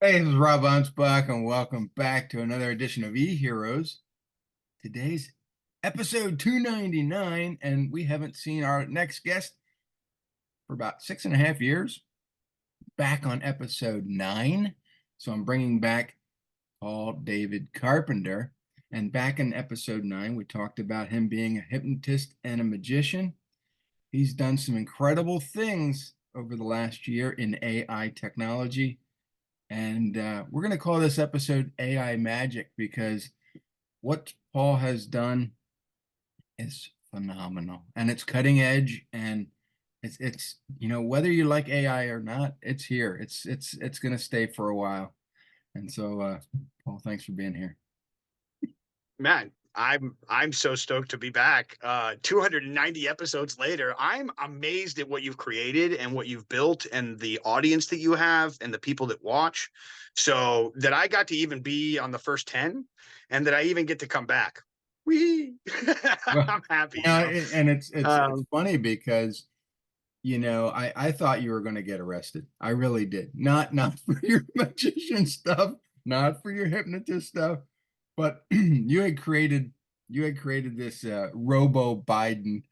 Hey, this is Rob Anspach, and welcome back to another edition of eHeroes. Today's episode 299, and we haven't seen our next guest for about 6.5 years. Back on episode 9. So I'm bringing back Paul David Carpenter. And back in episode 9, we talked about him being a hypnotist and a magician. He's done some incredible things over the last year in AI technology. And we're going to call this episode AI Magic because what Paul has done is phenomenal and it's cutting edge and it's whether you like AI or not, it's here. It's going to stay for a while. And so Paul, thanks for being here. Man, I'm so stoked to be back. 290 episodes later, I'm amazed at what you've created and what you've built and the audience that you have and the people that watch. So that I got to even be on the first 10 and that I even get to come back. Whee! Well, I'm happy, and it's Um, funny because I thought you were going to get arrested. I really did. Not for your magician stuff, not for your hypnotist stuff, but you had created this Robo Biden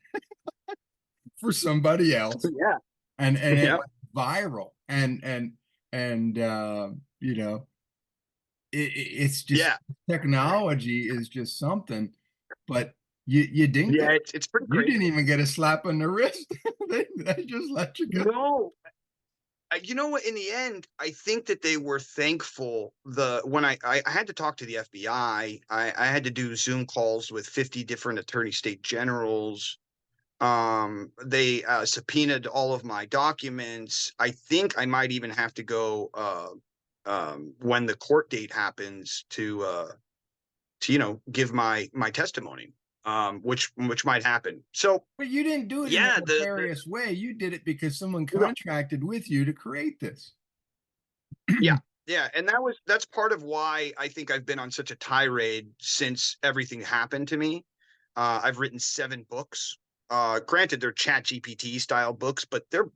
for somebody else, yeah. and it Yeah. went viral, and it's just Yeah. technology is just something, but you didn't Yeah, get it's pretty you didn't crazy. even get a slap on the wrist. They just let you go. No, you know what? In the end, I think that they were thankful. When I had to talk to the FBI, I had to do Zoom calls with 50 different attorney state generals. They subpoenaed all of my documents. I think I might even have to go when the court date happens to give my testimony, which might happen. So But you didn't do it in a yeah, the nefarious way. You did it because someone no, contracted with you to create this. yeah, yeah, and that's part of why I think I've been on such a tirade since everything happened to me. I've written 7 books. Granted, they're Chat GPT style books, but they're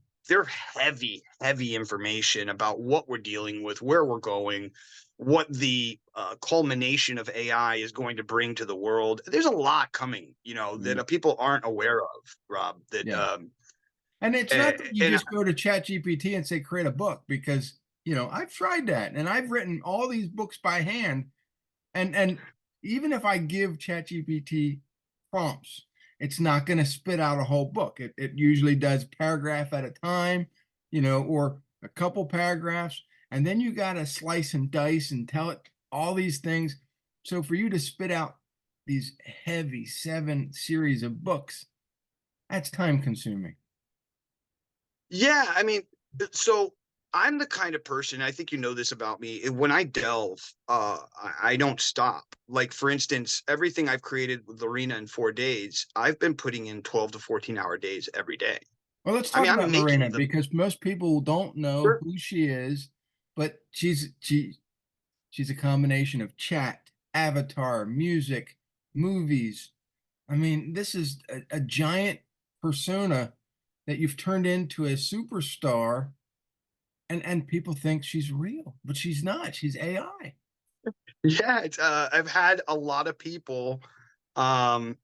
heavy, heavy information about what we're dealing with, where we're going, what the culmination of AI is going to bring to the world. There's a lot coming, that Mm, people aren't aware of, Rob. That yeah. And it's not that you and just go to Chat GPT and say, create a book, because, I've tried that and I've written all these books by hand. And even if I give Chat GPT prompts, it's not going to spit out a whole book. It usually does paragraph at a time, or a couple paragraphs. And then you got to slice and dice and tell it all these things. So for you to spit out these heavy 7 series of books, that's time consuming. Yeah, I mean, so I'm the kind of person, I think you know this about me, when I delve, I don't stop. Like, for instance, everything I've created with Lorena in 4 days, I've been putting in 12 to 14-hour days every day. Well, let's I talk mean, I'm about Lorena making the because most people don't know sure. who she is, but she's a combination of chat, avatar, music, movies. I mean, this is a giant persona that you've turned into a superstar, and people think she's real, but she's not. She's AI. Yeah, I've had a lot of people. Um,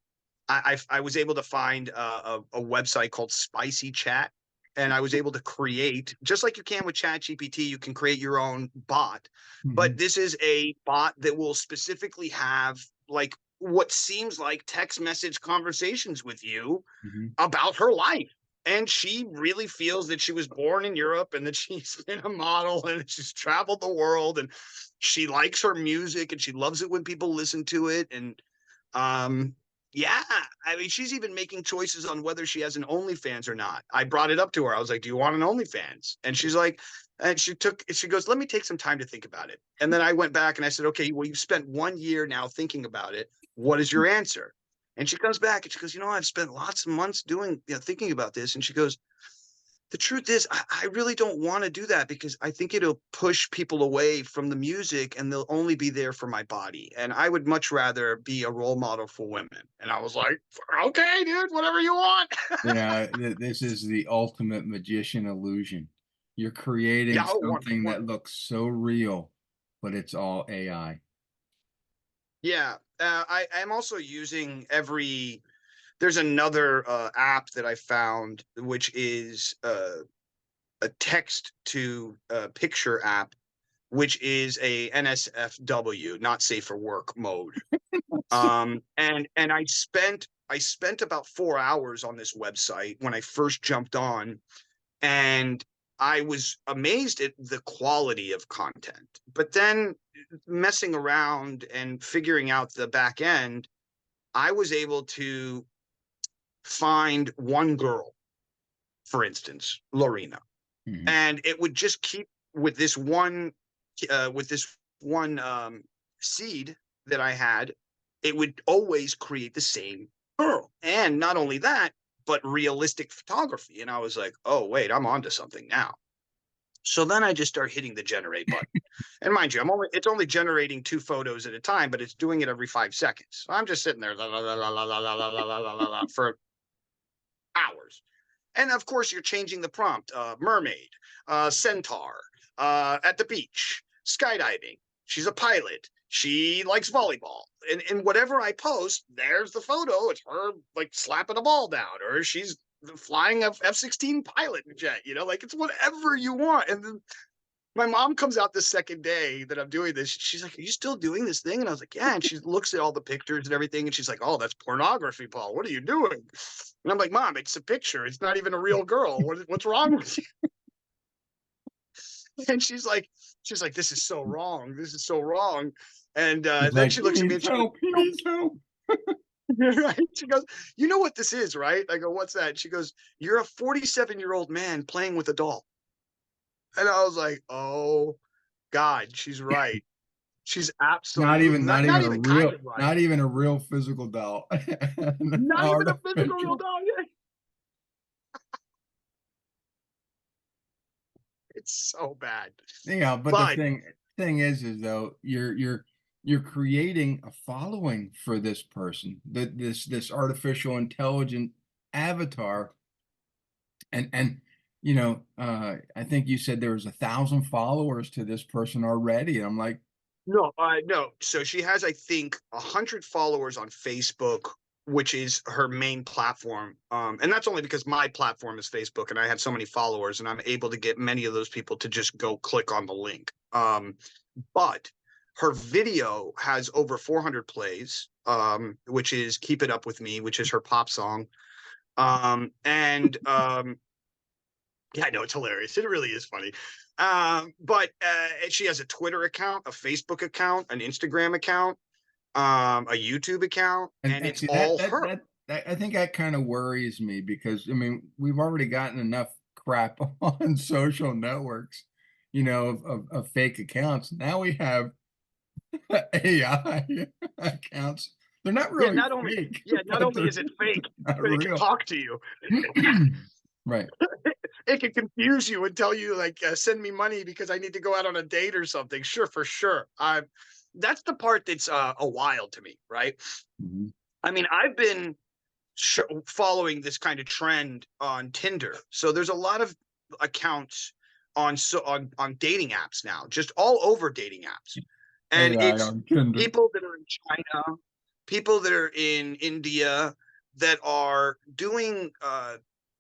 I was able to find a website called Spicy Chat, and I was able to create, just like you can with Chat GPT, you can create your own bot. But Mhm, this is a bot that will specifically have like what seems like text message conversations with you mhm. about her life. And she really feels that she was born in Europe and that she's been a model and she's traveled the world and she likes her music and she loves it when people listen to it. And um, yeah, I mean, she's even making choices on whether she has an OnlyFans or not. I brought it up to her. I was like, "Do you want an OnlyFans?" And she's like, and she goes, "Let me take some time to think about it." And then I went back and I said, "Okay, well, you've spent 1 year now thinking about it. What is your answer?" And she comes back and she goes, "I've spent lots of months thinking about this." And she goes, the truth is, I really don't want to do that because I think it'll push people away from the music and they'll only be there for my body. And I would much rather be a role model for women. And I was like, okay, dude, whatever you want. This is the ultimate magician illusion. You're creating Yeah, oh, something one that looks so real, but it's all AI. yeah, I'm also using there's another, app that I found, which is, a text to, picture app, which is a NSFW, not safe for work mode. And I spent about 4 hours on this website when I first jumped on, and I was amazed at the quality of content. But then messing around and figuring out the back end, I was able to find one girl, for instance, Lorena, Mhm. and it would just keep with this one seed that I had, it would always create the same girl. And not only that, but realistic photography. And I was like, oh, wait, I'm onto something now. So then I just start hitting the generate button. And mind you, it's only generating 2 photos at a time, but it's doing it every 5 seconds. So I'm just sitting there for hours. And of course, you're changing the prompt: mermaid, centaur, at the beach, skydiving. She's a pilot. She likes volleyball. And whatever I post, there's the photo. It's her like slapping a ball down, or she's flying a F-16 pilot jet, like it's whatever you want. And then my mom comes out the second day that I'm doing this. She's like, "Are you still doing this thing?" And I was like, "Yeah." And she looks at all the pictures and everything, and she's like, "Oh, that's pornography, Paul. What are you doing?" And I'm like, "Mom, it's a picture. It's not even a real girl. What's wrong with you?" And she's like, "This is so wrong. This is so wrong." And He's then like, she he looks at me needs and she goes, help. He needs help. right? She goes, "You know what this is, right?" I go, "What's that?" And she goes, "You're a 47-year-old man playing with a doll." And I was like, "Oh God, she's right." She's Not absolutely even, not not even a even kind real, of right. not even a real physical doll. An Not even a physical real artificial. dog. It's so bad. Yeah, but the But thing is though, you're creating a following for this person, that this artificial intelligent avatar, and I think you said there was 1,000 followers to this person already, and I'm like, no, no. So she has, I think, 100 followers on Facebook, which is her main platform. And that's only because my platform is Facebook, and I have so many followers, and I'm able to get many of those people to just go click on the link. But her video has over 400 plays, which is "Keep It Up with Me," which is her pop song. And Yeah, I know, it's hilarious. It really is funny. But she has a Twitter account, a Facebook account, an Instagram account, a YouTube account, and and it's see all her. that I think that kind of worries me because I mean we've already gotten enough crap on social networks, of fake accounts. Now we have AI accounts. They're not Yeah, really not only fake, yeah, not but only they're is it fake, not but it can real. talk to you. Right. It can confuse you and tell you like, "Send me money because I need to go out on a date or something." Sure, for sure. That's the part that's a wild to me, right? Mhm. I mean, I've been following this kind of trend on Tinder. So there's a lot of accounts on dating apps now, just all over dating apps. And AI it's on Tinder. people that are in China, people that are in India that are doing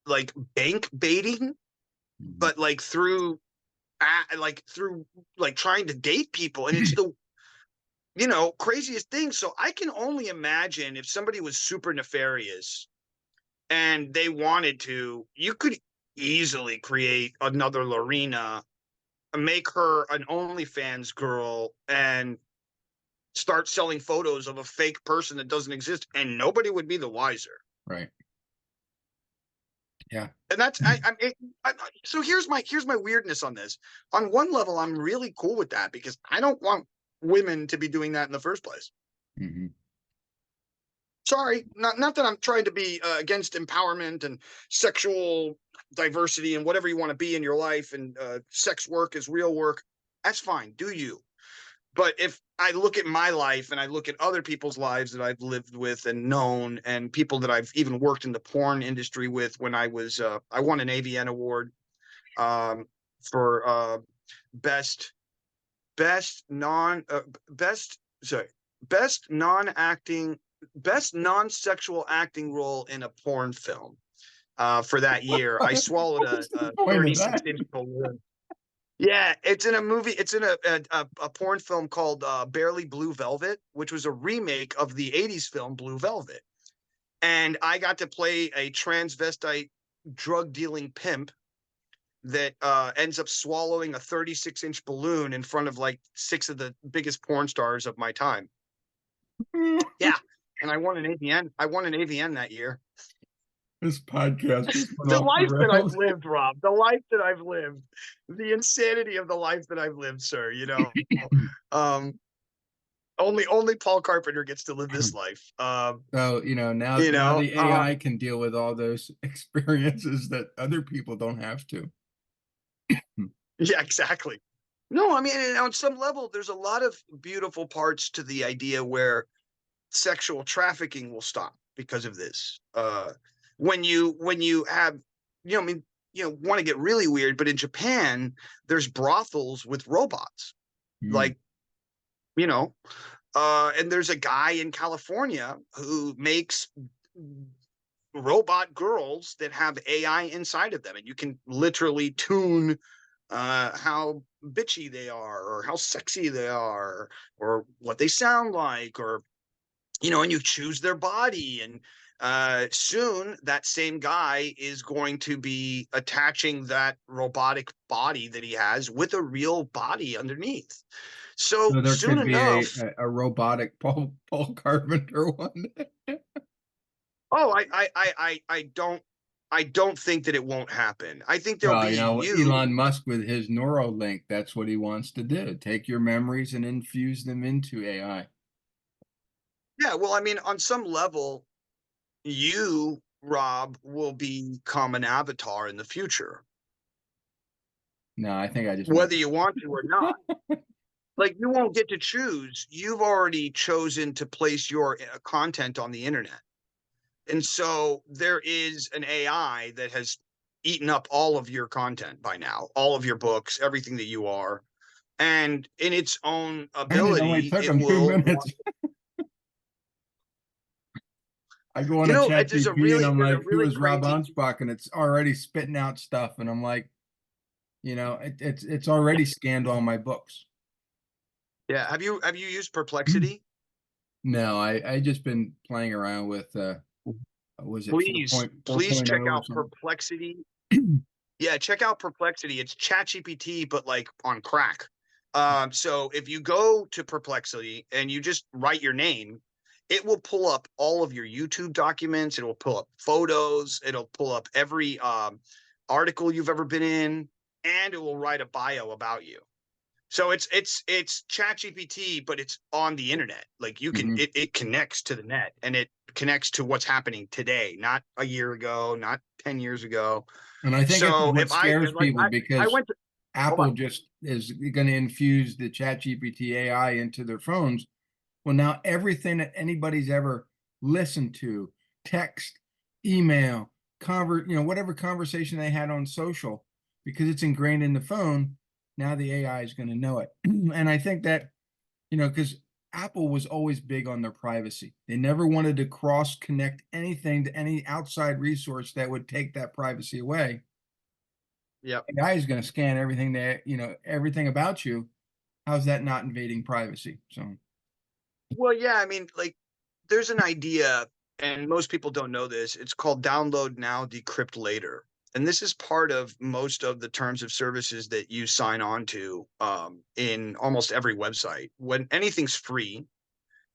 like bank baiting, Mhm. but through like trying to date people. And it's the craziest thing. So I can only imagine if somebody was super nefarious and they wanted to, you could easily create another Lorena, make her an OnlyFans girl, and start selling photos of a fake person that doesn't exist, and nobody would be the wiser. Right. Yeah. And that's so here's my weirdness on this. On one level, I'm really cool with that because I don't want women to be doing that in the first place. Mhm. Sorry, not that I'm trying to be against empowerment and sexual diversity and whatever you want to be in your life, and sex work is real work. That's fine, do you? But if I look at my life and I look at other people's lives that I've lived with and known, and people that I've even worked in the porn industry with, when I won an AVN award, um, for best best non best sorry best non-acting best non-sexual acting role in a porn film for that year. I swallowed What's the a point of 36 that? inch balloon. Yeah, it's in a movie. It's in a porn film called Barely Blue Velvet, which was a remake of the 80s film Blue Velvet. And I got to play a transvestite drug dealing pimp that ends up swallowing a 36-inch balloon in front of like 6 of the biggest porn stars of my time. Yeah, and I won an AVN. I won an AVN that year. This podcast just went The off the life that I've rails. lived, Rob. The life that I've lived. The insanity of the life that I've lived, sir. Um, only Paul Carpenter gets to live this life. So, now the AI can deal with all those experiences that other people don't have to. Yeah, exactly. No, I mean, and on some level, there's a lot of beautiful parts to the idea where sexual trafficking will stop because of this. When you have, I mean, want to get really weird, but in Japan, there's brothels with robots, Mm. like, you know, and there's a guy in California who makes robot girls that have AI inside of them, and you can literally tune how bitchy they are, or how sexy they are, or what they sound like, or and you choose their body. And soon that same guy is going to be attaching that robotic body that he has with a real body underneath. So So there soon could be a, enough, a, a robotic Paul Carpenter one day. oh, I don't think that it won't happen. I think there'll Well, be you. Elon Musk with his Neuralink, that's what he wants to do. Take your memories and infuse them into AI. Yeah, well, I mean, on some level, you, Rob, will become an avatar in the future, No, I think I just want whether you want to or not. Like, you won't get to choose. You've already chosen to place your content on the internet. And so there is an AI that has eaten up all of your content by now, all of your books, everything that you are. And in its own and it only ability, took it him two will minutes. I go on a chat GP and I'm there's a like, who really is Rob crazy. Anspach? And it's already spitting out stuff. And I'm like, it's already scanned all my books. Yeah. Have you used Perplexity? No, I just been playing around with was it Please 4.0 check or out something? Perplexity. Yeah, check out Perplexity. It's ChatGPT, but like on crack. So if you go to Perplexity and you just write your name, it will pull up all of your YouTube documents. It will pull up photos. It'll pull up every article you've ever been in, and it will write a bio about you. So it's ChatGPT, but it's on the internet. Like, you can Mhm. it connects to the net, and it connects to what's happening today, not a year ago, not 10 years ago. And I think it's So what if I scares like people I because went to hold on. Apple just is going to infuse the ChatGPT AI into their phones. Well, now everything that anybody's ever listened to, text, email, whatever conversation they had on social, because it's ingrained in the phone, now the AI is going to know it. And I think that, because Apple was always big on their privacy. They never wanted to cross connect anything to any outside resource that would take that privacy away. Yep. AI is going to scan everything everything about you. How's that not invading privacy? So, Well, yeah, I mean, like, there's an idea, and most people don't know this. It's called download now, decrypt later. And this is part of most of the terms of services that you sign on to in almost every website. When anything's free,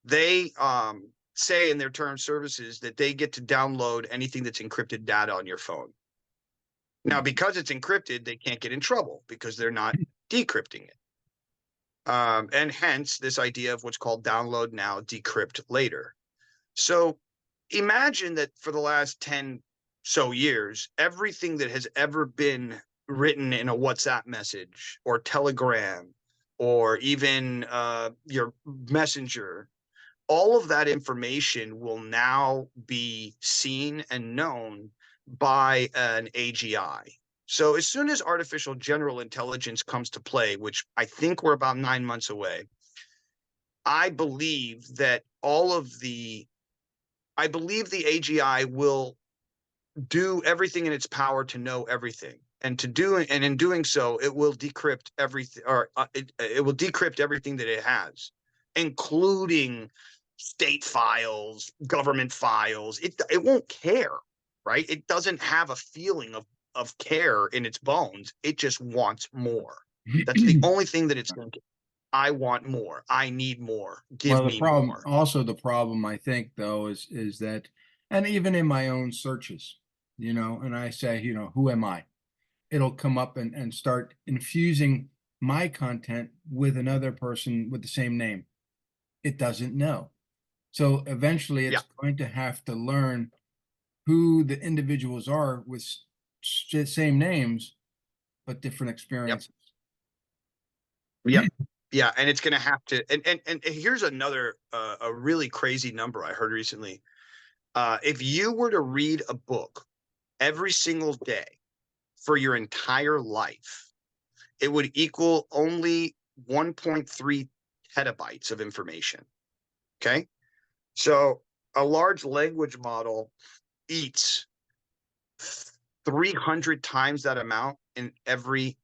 they say in their terms services that they get to download anything that's encrypted data on your phone. Now, because it's encrypted, they can't get in trouble because they're not decrypting it. And hence this idea of what's called download now, decrypt later. So imagine that for the last 10 so years, everything that has ever been written in a WhatsApp message or Telegram or even your messenger, all of that information will now be seen and known by an AGI. So as soon as artificial general intelligence comes to play, which I think we're about 9 months away, I believe that all of the I believe the AGI will do everything in its power to know everything. And in doing so, it will decrypt everything, or it will decrypt everything that it has, including state files, government files. It won't care, right? It doesn't have a feeling of care in its bones. It just wants more. That's the only thing that it's thinking. I want more. I need more. Give Well, me more. the problem I think though is that, and even in my own searches, and I say, who am I? It'll come up and start infusing my content with another person with the same name. It doesn't know. So eventually Yeah. it's going to have to learn who the individuals are with same names, but different Yep. experiences. Yep. Yeah, and it's gonna have to, and here's another a really crazy number I heard recently. If you were to read a book every single day for your entire life, it would equal only 1.3 petabytes of information. Okay. So a large language model eats 300 times that amount in every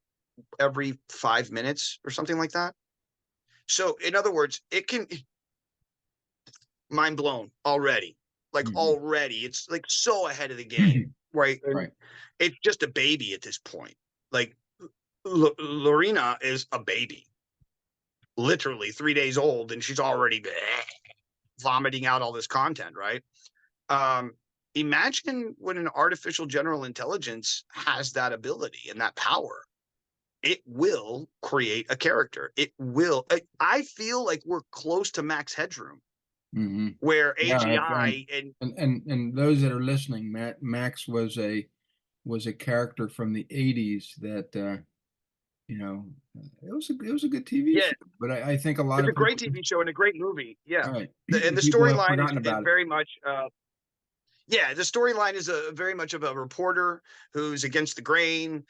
5 minutes or something like that. So in other words, it can, mind blown already. Like Mhm. already, it's like so ahead of the game, right? And Right. it's just a baby at this point. Like Lorena is a baby, literally 3 days old, and she's already vomiting out all this content, right? Um, Imagine when an artificial general intelligence has that ability and that power. It will create a character. It will. I feel like we're close to max headroom Hmm. where Yeah, AGI and and those that are listening, Max was a character from the 80s that it was a good TV yeah, show, but I think a lot it's a of great people, TV show and a great movie. Yeah. all right, And the people have storyline forgotten is about it. very much yeah, the storyline is a very much of a reporter who's against the grain,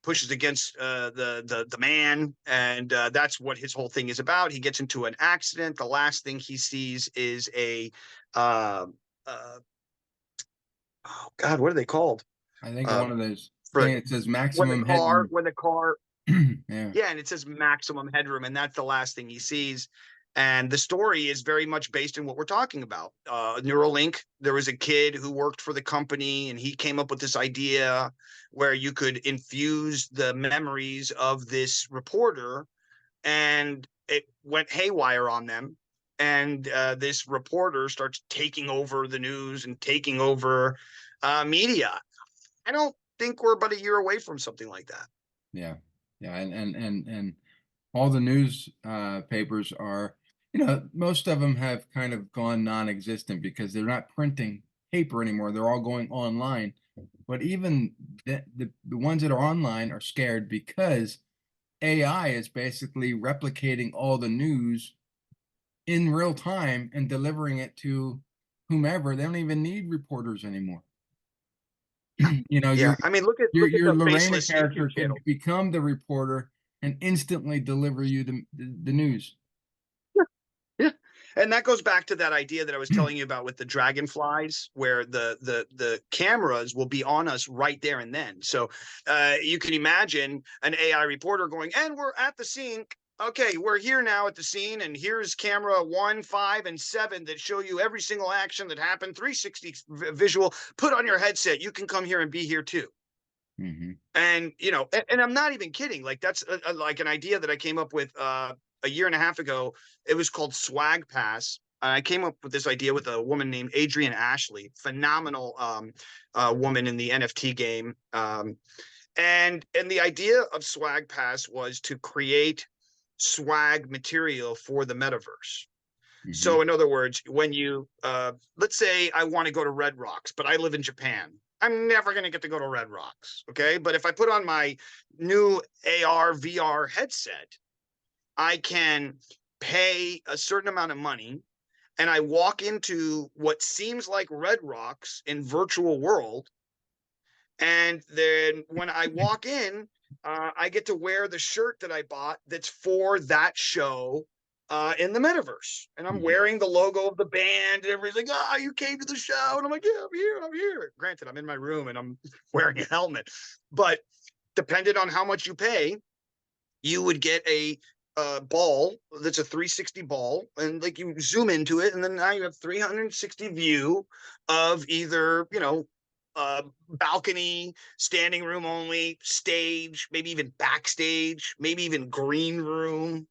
pushes against the man, and that's what his whole thing is about. He gets into an accident. The last thing he sees is a uh, uh, oh God, what are they called? I think Uh, one of those for things that says when the maximum car headroom. when the car Yeah. Yeah, and it says maximum headroom, and that's the last thing he sees. And the story is very much based in what we're talking about. Neuralink, there was a kid who worked for the company, and he came up with this idea where you could infuse the memories of this reporter, and it went haywire on them. And this reporter starts taking over the news and taking over media. I don't think we're but a year away from something like that. Yeah. Yeah. And all the news papers are, most of them have kind of gone non-existent because they're not printing paper anymore. They're all going online. But even the ones that are online are scared because AI is basically replicating all the news in real time and delivering it to whomever. They don't even need reporters anymore. You know, Yeah, your I mean, your look at your the Lorena faceless character YouTube could channel. become the reporter and instantly deliver you the news. Yeah, and that goes back to that idea that I was telling you about with the dragonflies, where the cameras will be on us right there and then. So you can imagine an AI reporter going, and we're at the scene. Okay, we're here now at the scene, and here's camera 1, 5, and 7 that show you every single action that happened, 360 visual. Put on your headset. You can come here and be here too. Hmm. And and I'm not even kidding. Like that's like an idea that I came up with a year and a half ago. It was called Swag Pass. I came up with this idea with a woman named Adrian Ashley, phenomenal woman in the NFT game. And the idea of Swag Pass was to create swag material for the metaverse. Hmm. So, in other words, when you let's say I want to go to Red Rocks, but I live in Japan, I'm never going to get to go to Red Rocks. Okay, but if I put on my new AR VR headset, I can pay a certain amount of money, and I walk into what seems like Red Rocks in virtual world, And then when I walk in, I get to wear the shirt that I bought that's for that show in the metaverse. And I'm Mhm. wearing the logo of the band, and everybody's like, "Oh, you came to the show." And I'm like, "Yeah, I'm here. I'm here." Granted, I'm in my room and I'm wearing a helmet, but depending on how much you pay, you would get a ball that's a 360 ball, and like you zoom into it, and then now you have 360 view of either, balcony, standing room only, stage, maybe even backstage, maybe even green room,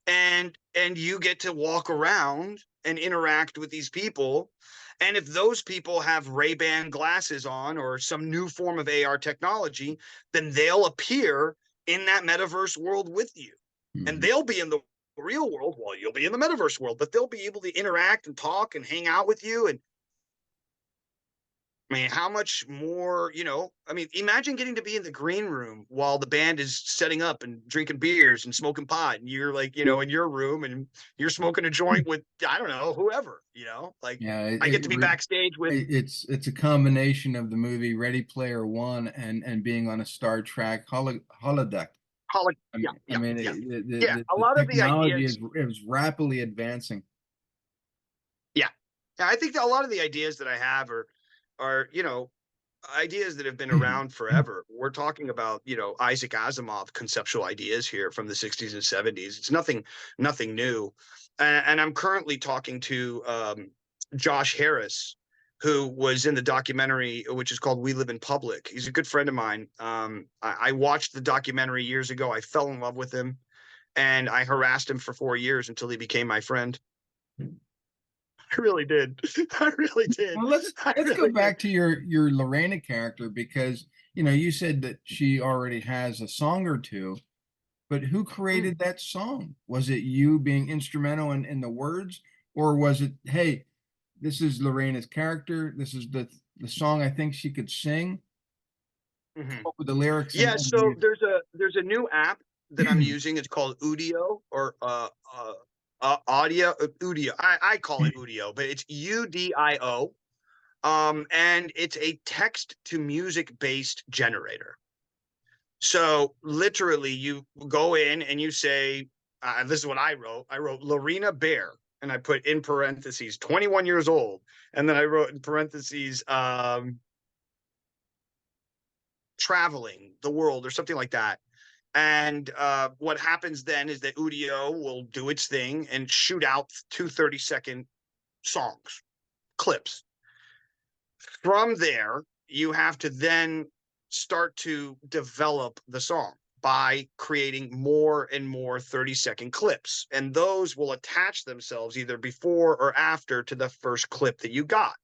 and you get to walk around and interact with these people. And if those people have Ray-Ban glasses on or some new form of AR technology, then they'll appear in that metaverse world with you. And Mhm. they'll be in the real world while you'll be in the metaverse world, but they'll be able to interact and talk and hang out with you. And I mean, how much more, I mean, imagine getting to be in the green room while the band is setting up and drinking beers and smoking pot. And you're like, in your room and you're smoking a joint with, I don't know, whoever, like Yeah, I get to be backstage with it's a combination of the movie Ready Player One and being on a Star Trek holodeck. college. I Yeah, mean, I yeah, mean, yeah. Yeah. the A lot of the technology ideas. is rapidly advancing. Yeah. Yeah. I think that a lot of the ideas that I have are, ideas that have been around forever. We're talking about, Isaac Asimov conceptual ideas here from the 60s and 70s. It's nothing new. And I'm currently talking to Josh Harris, who was in the documentary, which is called We Live in Public. He's a good friend of mine. I watched the documentary years ago. I fell in love with him, and I harassed him for 4 years until he became my friend. I really did. I really did. Well, I let's go really did. back to your Lorena character because you said that she already has a song or two, but who Mm. created that song? Was it you being instrumental in the words, or was it, hey, this is Lorena's character, this is the song I think she could sing, Mhm. with the lyrics Yeah, and so there's a new app that I'm the using. It's called Udio or Audio Udio. I call it Udio, but it's Udio. And it's a text to music based generator. So literally, you go in and you say, "This is what I wrote. I wrote Lorena Bear." And I put in parentheses 21 years old, and then I wrote in parentheses traveling the world or something like that. And what happens then is that Udio will do its thing and shoot out two 30-second songs, clips. From there, you have to then start to develop the song by creating more and more 30-second clips. And those will attach themselves either before or after to the first clip that you got.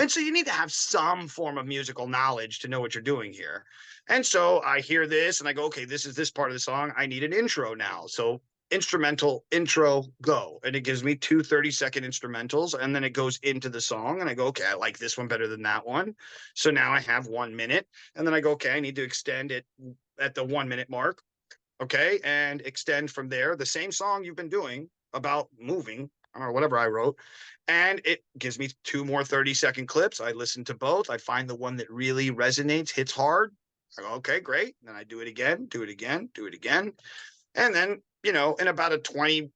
And so you need to have some form of musical knowledge to know what you're doing here. And so I hear this and I go, okay, this is this part of the song. I need an intro now. So instrumental intro go. And it gives me two 30-second instrumentals. And then it goes into the song. And I go, okay, I like this one better than that one. So now I have 1 minute. And then I go, okay, I need to extend it at the 1 minute mark. Okay. And extend from there the same song you've been doing about moving or whatever I wrote. And it gives me two more 30-second clips. I listen to both. I find the one that really resonates, hits hard. I go, okay, great. Then I do it again, do it again, do it again. And then, in about a 10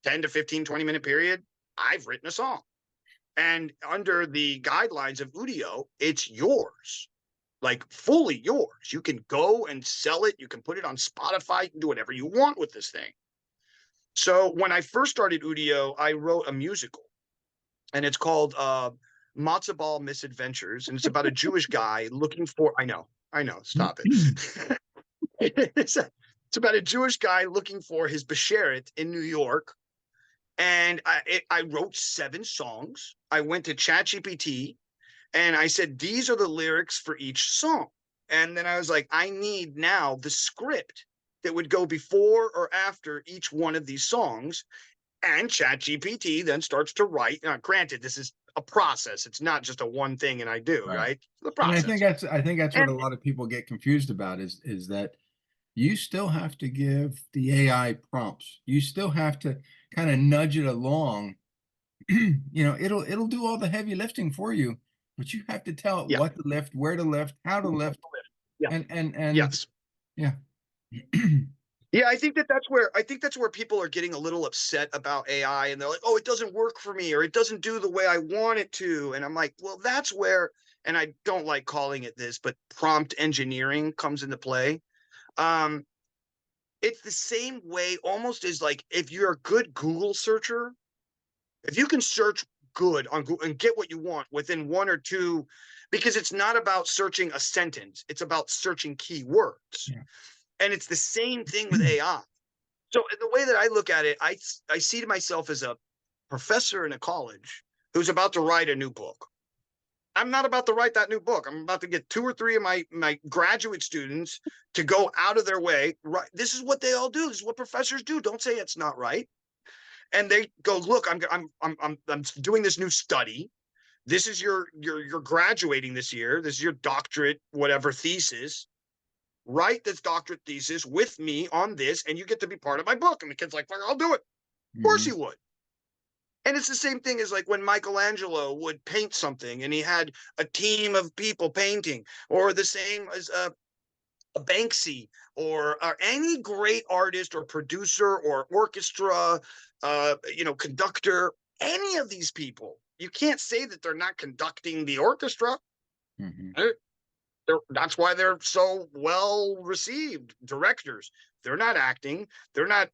to 15, 20-minute period, I've written a song. And under the guidelines of Udio, it's yours, like fully yours. You can go and sell it. You can put it on Spotify. You can do whatever you want with this thing. So when I first started Udio, I wrote a musical, and it's called Matzo Ball Misadventures, and it's about a Jewish guy looking for. I know. Stop it. It's about a Jewish guy looking for his besheret in New York, and I wrote 7 songs. I went to ChatGPT and I said, these are the lyrics for each song. And then I was like, I need now the script that would go before or after each one of these songs. And ChatGPT then starts to write. Now, granted, this is a process. It's not just a one thing and I do, Right. right? The And process. I think that's what And a lot of people get confused about is that you still have to give the AI prompts. You still have to kind of nudge it along. It'll do all the heavy lifting for you, but you have to tell it Yeah. what to lift, where to lift, how to lift, Yeah. and Yes. yeah. Yeah, I think that's where people are getting a little upset about AI, and they're like, "Oh, it doesn't work for me, or it doesn't do the way I want it to." And I'm like, "Well, that's where," and I don't like calling it this, but prompt engineering comes into play. Um, it's the same way almost as like if you're a good Google searcher, if you can search good on Google and get what you want within one or two, because it's not about searching a sentence, it's about searching keywords. Yeah. And it's the same thing with AI. So the way that I look at it, I see to myself as a professor in a college who's about to write a new book. I'm not about to write that new book. I'm about to get two or three of my graduate students to go out of their way. Right, this is what they all do. This is what professors do. Don't say it's not right. And they go, look, I'm doing this new study. This is you're graduating this year. This is your doctorate, whatever thesis. Write this doctorate thesis with me on this, and you get to be part of my book. And the kid's like, I'll do it. Of course Mhm. he would. And it's the same thing as like when Michelangelo would paint something and he had a team of people painting, or the same as a Banksy or any great artist or producer or orchestra, conductor, any of these people. You can't say that they're not conducting the orchestra. Mhm. That's why they're so well received directors. They're not acting, they're not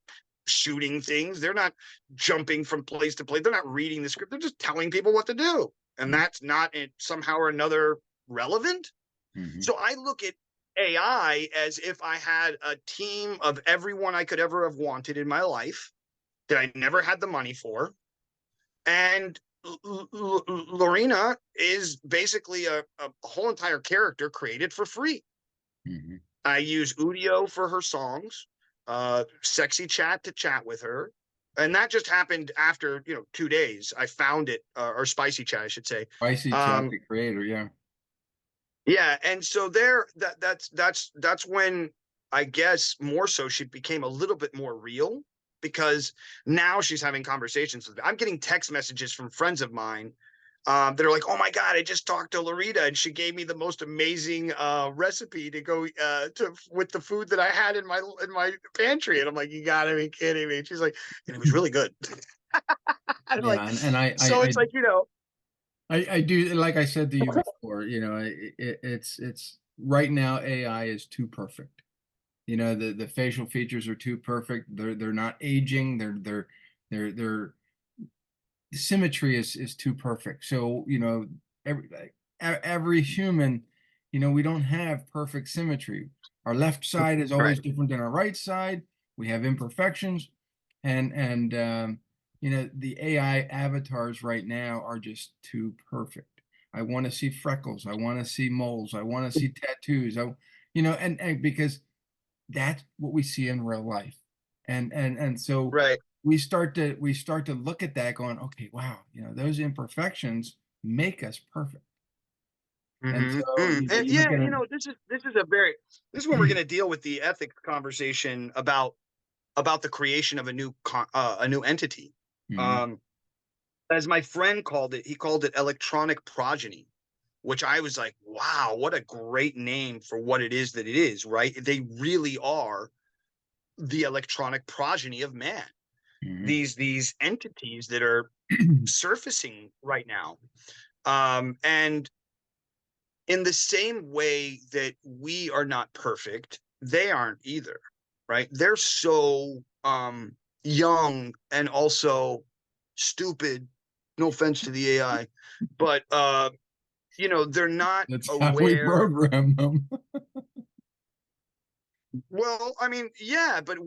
shooting things, they're not jumping from place to place, they're not reading the script, they're just telling people what to do, and Mhm. that's not somehow or another relevant. Mhm. So I look at AI as if I had a team of everyone I could ever have wanted in my life that I never had the money for, and Lorena is basically a whole entire character created for free. Mhm. I use Udio for her songs, sexy chat to chat with her. And that just happened after 2 days. I found it, or spicy chat, I should say. Spicy chat, Um, the creator, yeah. yeah, and so there, that's when I guess more so she became a little bit more real, because now she's having conversations with me. I'm getting text messages from friends of mine that are like, "Oh my god, I just talked to Larita and she gave me the most amazing recipe to go to with the food that I had in my pantry." And I'm like, "You gotta be kidding me!" And she's like, "And it was really good." I'm like, Yeah, and so it's like I do, like I said to you before, it's right now AI is too perfect. The facial features are too perfect. They're not aging. They're the symmetry is too perfect. So, every human, we don't have perfect symmetry. Our left side is right. always different than our right side. We have imperfections, and the AI avatars right now are just too perfect. I want to see freckles. I want to see moles. I want to see tattoos. And because that's what we see in real life. And so Right. we start to look at that going, okay, wow, those imperfections make us perfect. And Mhm, so, and you look yeah, at this is when we're gonna deal with the ethics conversation about the creation of a new entity. Mhm. Um, as my friend called it, he called it electronic progeny, which I was like, "Wow, what a great name for what it is that it is," right? They really are the electronic progeny of man. Mhm. These entities that are surfacing right now. And in the same way that we are not perfect, they aren't either, right? They're so young and also stupid. No offense to the AI, but they're not That's how we aware. program them. Well, I mean, yeah, but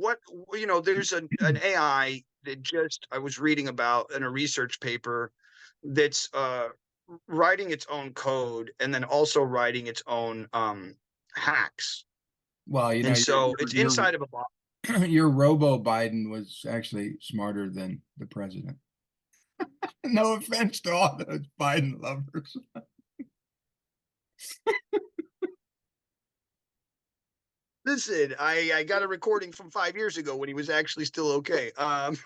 there's an AI that just I was reading about in a research paper that's writing its own code and then also writing its own hacks. Well, And your so your it's inside of a box. your your Robo Biden was actually smarter than the president. No offense to all those Biden lovers. Listen, I got a recording from 5 years ago when he was actually still okay. um,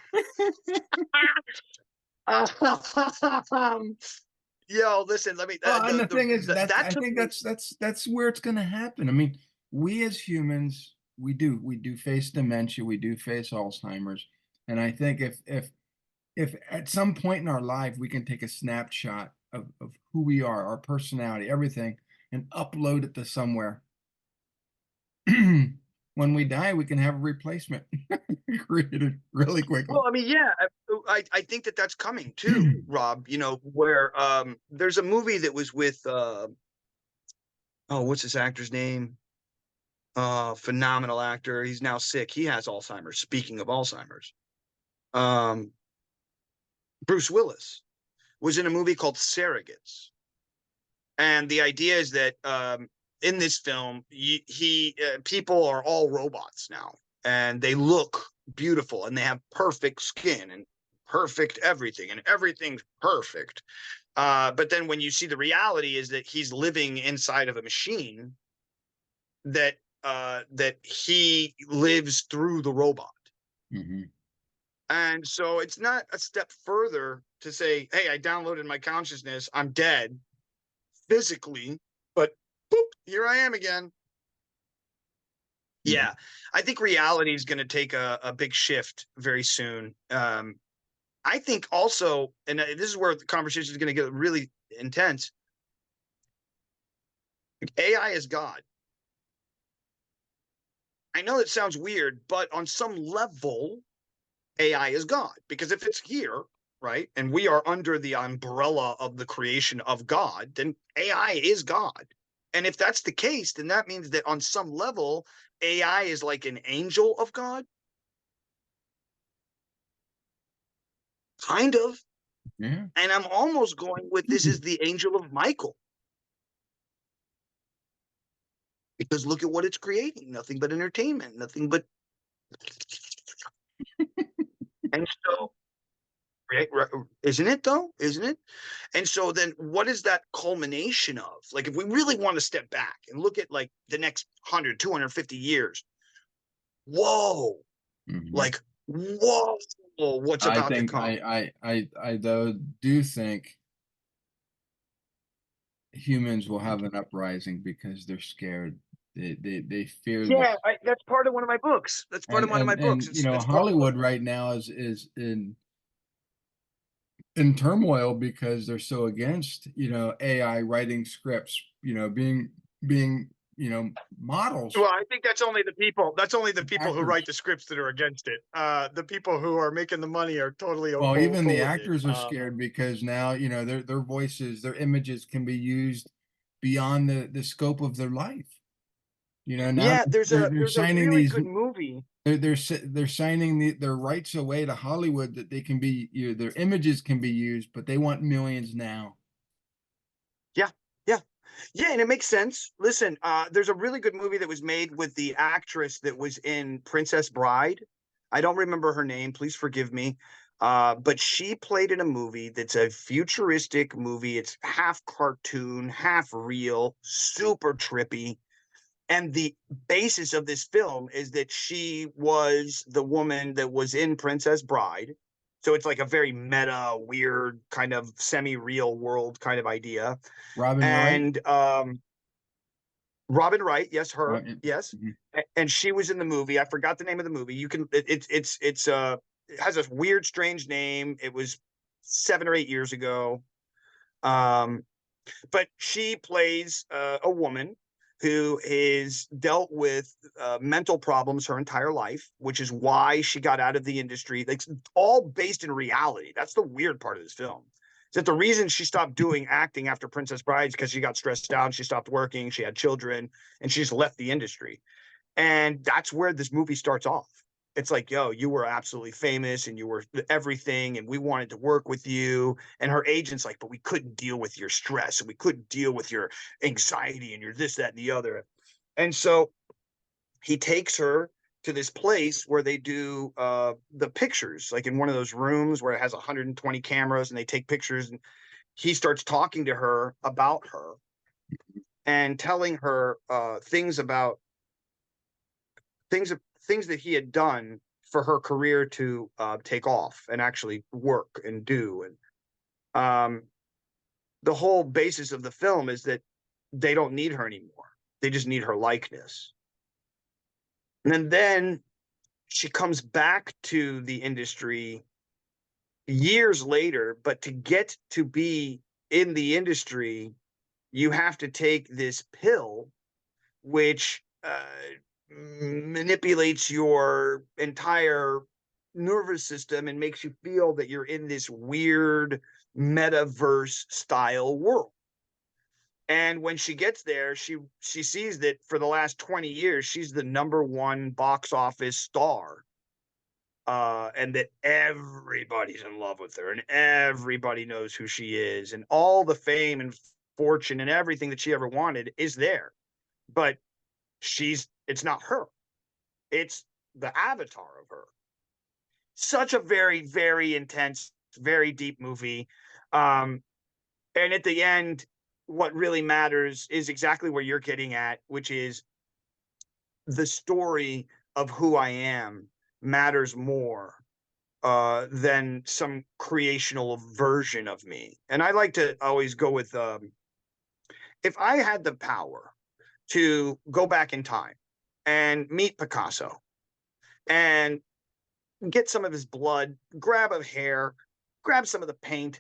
Yo, listen, let me Well, and the thing is, that's that I took think me. that's where it's going to happen. I mean, we as humans, we do face dementia, we do face Alzheimer's, and I think if at some point in our life we can take a snapshot of who we are, our personality, everything, and upload it to somewhere, when we die, we can have a replacement created really quickly. Well, I mean, yeah, I think that that's coming too, Rob. Where there's a movie that was with oh, what's this actor's name? Phenomenal actor. He's now sick. He has Alzheimer's. Speaking of Alzheimer's, um, Bruce Willis was in a movie called Surrogates. And the idea is that in this film, people are all robots now, and they look beautiful, and they have perfect skin and perfect everything, and everything's perfect. But then when you see the reality is that he's living inside of a machine that he lives through the robot. Mhm. And so it's not a step further to say, hey, I downloaded my consciousness, I'm dead physically, but boop, here I am again. Mhm. Yeah, I think reality is going to take a big shift very soon. I think also, and this is where the conversation is going to get really intense. AI is God. I know it sounds weird, but on some level, AI is God, because if it's here, right, and we are under the umbrella of the creation of God, then AI is God. And if that's the case, then that means that on some level, AI is like an angel of God, kind of. Yeah. And I'm almost going with this is the angel of Michael, because look at what it's creating, nothing but entertainment, nothing but. And so, right, isn't it though? Isn't it? And so then what is that culmination of? Like, if we really want to step back and look at like the next 100, 250 years, whoa, Mhm. like, whoa, what's I about to think come? I though do think humans will have an uprising because they're scared. They fear Yeah, this. that's part of one of my books. That's part And of one of my books. you know, It's part of Hollywood right now is in turmoil because they're so against, AI writing scripts, being, models, well, I think that's only the people. That's only the people who write actors. the scripts that are against it. The people who are making the money are totally Well, even full the with it. actors are scared because now, their voices, their images can be used beyond the scope of their life. Now Yeah, they're there's a signing really these good movie. they're signing their rights away to Hollywood that they can be, their images can be used, but they want millions now. Yeah, yeah, yeah, and it makes sense. Listen, there's a really good movie that was made with the actress that was in Princess Bride. I don't remember her name. Please forgive me. But she played in a movie that's a futuristic movie. It's half cartoon, half real, super trippy. And the basis of this film is that she was the woman that was in Princess Bride. So it's like a very meta, weird, kind of semi-real world kind of idea. Robin Wright, And Robin Wright, yes, her, right? yes, Mhm. and she was in the movie. I forgot the name of the movie. You can, it has a weird, strange name. It was 7 or 8 years ago. Um, but she plays a woman who is dealt with mental problems her entire life, which is why she got out of the industry. It's all based in reality. That's the weird part of this film. Is that the reason she stopped doing acting after Princess Bride is because she got stressed out, she stopped working, she had children, and she just left the industry. And that's where this movie starts off. It's like, yo, you were absolutely famous and you were everything, and we wanted to work with you. And her agent's like, but we couldn't deal with your stress and we couldn't deal with your anxiety and your this, that, and the other. And so he takes her to this place where they do the pictures, like in one of those rooms where it has 120 cameras and they take pictures. And he starts talking to her about her and telling her things things that he had done for her career to take off and actually work and do. And um, the whole basis of the film is that they don't need her anymore. They just need her likeness. And then she comes back to the industry years later, but to get to be in the industry, you have to take this pill, which manipulates your entire nervous system and makes you feel that you're in this weird metaverse style world. And when she gets there, she sees that for the last 20 years, she's the number one box office star, and that everybody's in love with her and everybody knows who she is, and all the fame and fortune and everything that she ever wanted is there. But it's not her, it's the avatar of her. Such a very, very intense, very deep movie. And at the end, what really matters is exactly where you're getting at, which is the story of who I am matters more than some creational version of me. And I like to always go with if I had the power to go back in time and meet Picasso and get some of his blood, grab a hair, grab some of the paint,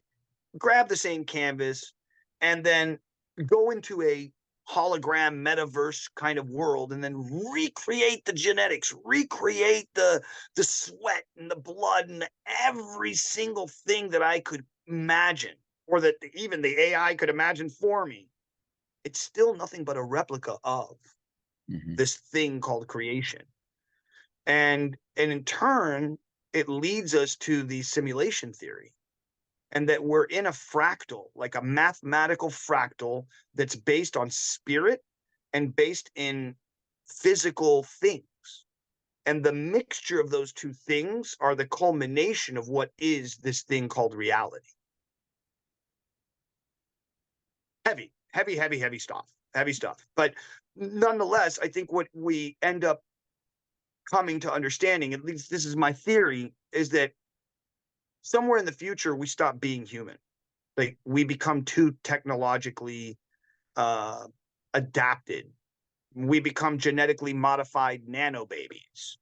grab the same canvas, and then go into a hologram metaverse kind of world and then recreate the genetics, recreate the sweat and the blood and every single thing that I could imagine, or that even the AI could imagine for me. It's still nothing but a replica of Mhm. this thing called creation. And in turn, it leads us to the simulation theory, and that we're in a fractal, like a mathematical fractal that's based on spirit and based in physical things. And the mixture of those two things are the culmination of what is this thing called reality. Heavy, heavy, heavy, heavy stuff, heavy stuff. But nonetheless, I think what we end up coming to understanding, at least this is my theory, is that somewhere in the future we stop being human. Like, we become too technologically uh, adapted. We become genetically modified nano babies.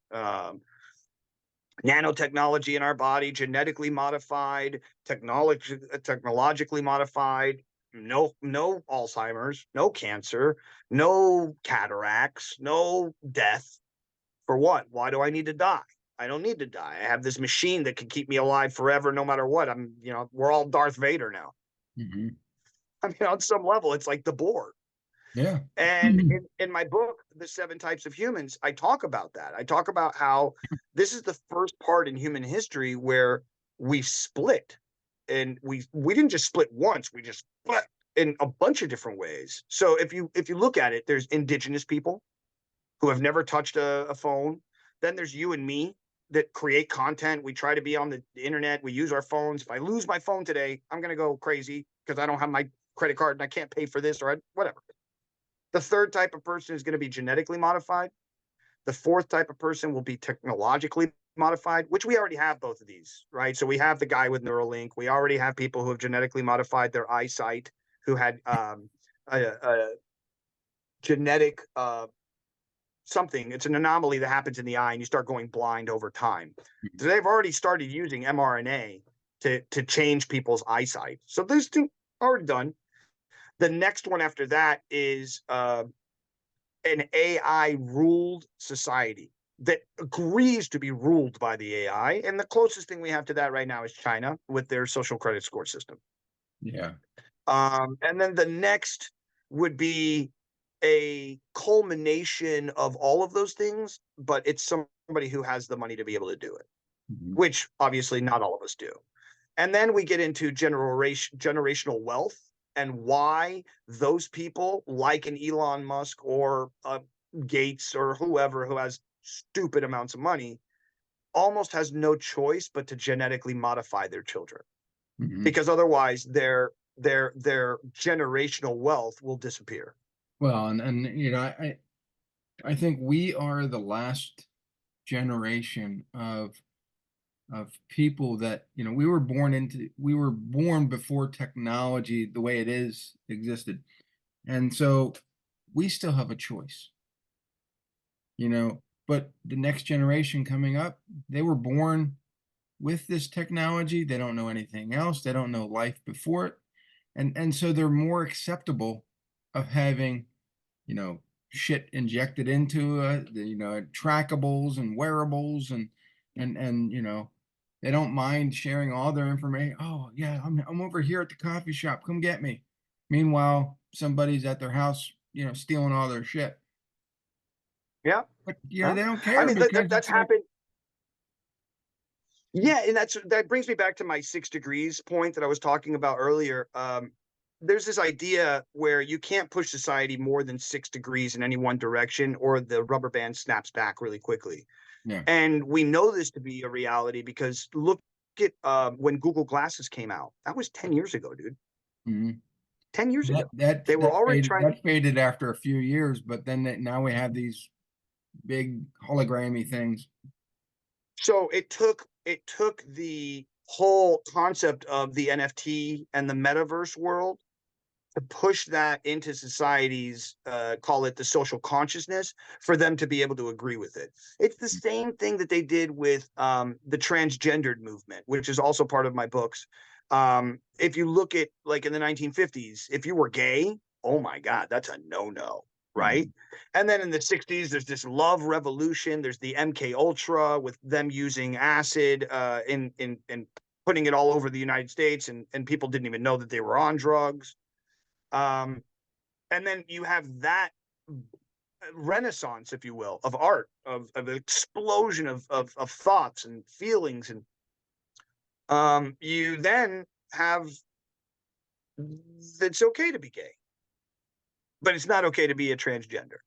Nanotechnology in our body, genetically modified, technologically modified. No Alzheimer's, no cancer, no cataracts, no death. For what? Why do I need to die? I don't need to die. I have this machine that can keep me alive forever, no matter what. We're all Darth Vader now. Mhm. I mean, on some level, it's like the Borg. Yeah. And Mhm. in my book, The Seven Types of Humans, I talk about that. I talk about how this is the first part in human history where we split. And we didn't just split once, we just split in a bunch of different ways. So if you look at it, there's indigenous people who have never touched a phone. Then there's you and me that create content. We try to be on the internet. We use our phones. If I lose my phone today, I'm going to go crazy because I don't have my credit card and I can't pay for this or whatever. The third type of person is going to be genetically modified. The fourth type of person will be technologically modified, which we already have both of these, right? So we have the guy with Neuralink. We already have people who have genetically modified their eyesight, who had a genetic something. It's an anomaly that happens in the eye, and you start going blind over time. So they've already started using mRNA to change people's eyesight. So those two already done. The next one after that is an AI ruled society that agrees to be ruled by the AI. And the closest thing we have to that right now is China with their social credit score system. Yeah. And then the next would be a culmination of all of those things, but it's somebody who has the money to be able to do it, Mhm. which obviously not all of us do. And then we get into generational wealth and why those people, like an Elon Musk or Gates or whoever who has stupid amounts of money, almost has no choice but to genetically modify their children, Mhm. because otherwise their generational wealth will disappear. Well, and I think we are the last generation of of people that, we were born before technology the way it is existed. And so we still have a choice, but the next generation coming up, they were born with this technology. They don't know anything else. They don't know life before it. And so they're more acceptable of having, you know, shit injected into trackables and wearables and they don't mind sharing all their information. Oh yeah, I'm over here at the coffee shop. Come get me. Meanwhile, somebody's at their house, stealing all their shit. Yeah. But Yeah. they don't I care mean, because that's it's like, happened. Yeah, and that brings me back to my 6 degrees point that I was talking about earlier. There's this idea where you can't push society more than 6 degrees in any one direction, or the rubber band snaps back really quickly. yeah. And we know this to be a reality because look at when Google Glasses came out. That was 10 years ago, dude. Mhm. 10 years That ago. that They were that already faded trying to. that faded after a few years, but then now we have these big hologrammy things. So it took the whole concept of the NFT and the metaverse world to push that into society's call it the social consciousness for them to be able to agree with it. It's the same thing that they did with the transgendered movement, which is also part of my books. If you look at like in the 1950s, if you were gay, oh my God, that's a no-no, right? Mhm. And then in the 60s, there's this love revolution. There's the MK Ultra with them using acid in putting it all over the United States, and people didn't even know that they were on drugs. Um, and then you have that renaissance, if you will, of art, of an explosion of thoughts and feelings. And you then have it's okay to be gay, but it's not okay to be a transgender.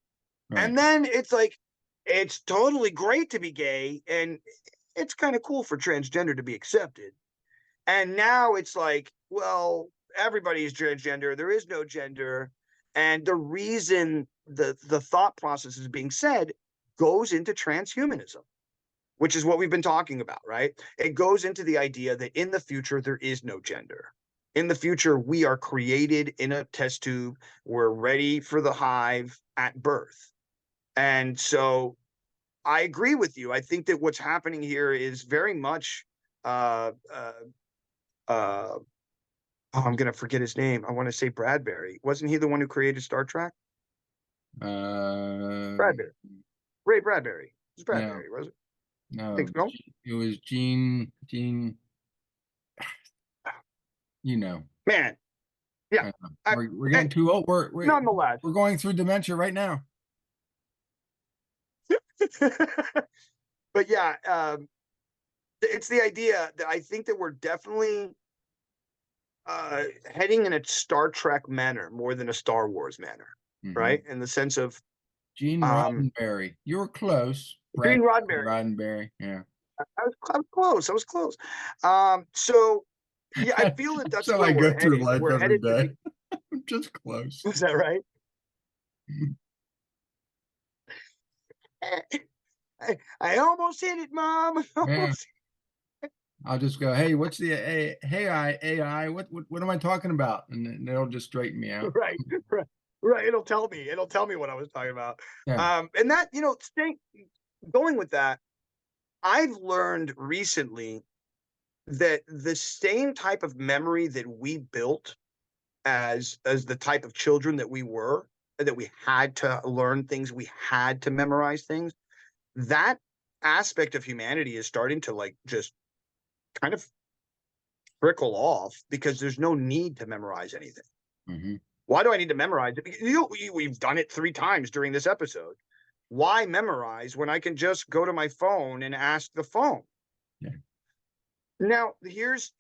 Right. And then it's like, it's totally great to be gay, and it's kind of cool for transgender to be accepted. And now it's like, well, everybody is transgender. There is no gender. And the reason the thought process is being said goes into transhumanism, which is what we've been talking about, right? It goes into the idea that in the future, there is no gender. In the future, we are created in a test tube. We're ready for the hive at birth. And so I agree with you. I think that what's happening here is very much uh, uh, uh, oh, I'm gonna forget his name. I want to say Bradbury. Wasn't he the one who created Star Trek? Uh, Bradbury. Ray Bradbury. It was no, Bradbury, was it? no, Think so? it was Gene, you know. Man, yeah. uh, I, we're eh, getting too old. nonetheless, We're going through dementia right now. but yeah, it's the idea that I think that we're definitely heading in a Star Trek manner more than a Star Wars manner, Hmm. right? In the sense of Gene um, Roddenberry. You were close. Gene Brad Roddenberry. Roddenberry. Yeah. I was close. I was close. So yeah, I feel that That's that's how where I go we're through heading. life We're every headed to day. be. I'm just close. Is that right? I almost hit it, Mom. Yeah. I'll just go, hey, what's the AI? What am I talking about? And then they'll just straighten me out. Right, right, right. It'll tell me. It'll tell me what I was talking about. Yeah. And that going with that, I've learned recently that the same type of memory that we built as the type of children that we were, that we had to learn things, we had to memorize things. That aspect of humanity is starting to like just kind of trickle off because there's no need to memorize anything. Hmm. Why do I need to memorize it? We've done it 3 times during this episode. Why memorize when I can just go to my phone and ask the phone? Yeah. Now, here's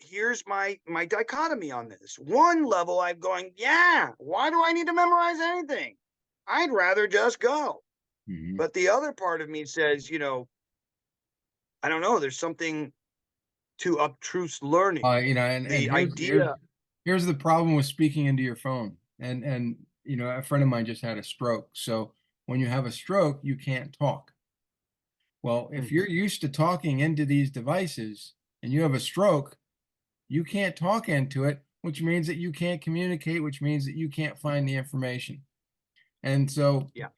my dichotomy on this. One level, I'm going, yeah. Why do I need to memorize anything? I'd rather just go. Hmm. But the other part of me says, I don't know. There's something to obtruse learning. And The here's idea, here's the problem with speaking into your phone. And a friend of mine just had a stroke. So when you have a stroke, you can't talk. Well, if Mhm. you're used to talking into these devices and you have a stroke, you can't talk into it, which means that you can't communicate, which means that you can't find the information. And so Yeah.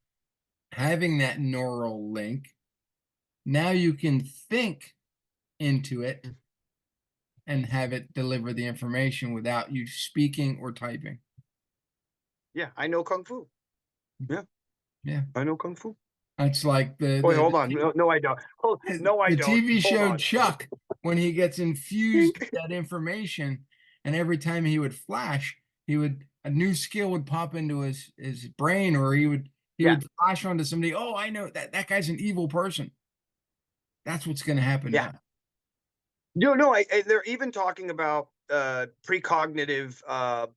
having that neural link, now you can think into it Mm. and have it deliver the information without you speaking or typing. Yeah, I know kung fu. Yeah, Yeah. I know kung fu. It's like Wait, hold on. No, no, I don't. Oh, no, I the don't. TV Hold show on. Chuck, when he gets infused with that information, and every time he would flash, he would a new skill would pop into his brain, or he Yeah, would flash onto somebody. Oh, I know that guy's an evil person. That's what's going to happen yeah. now. No, no, they're even talking about precognitive uh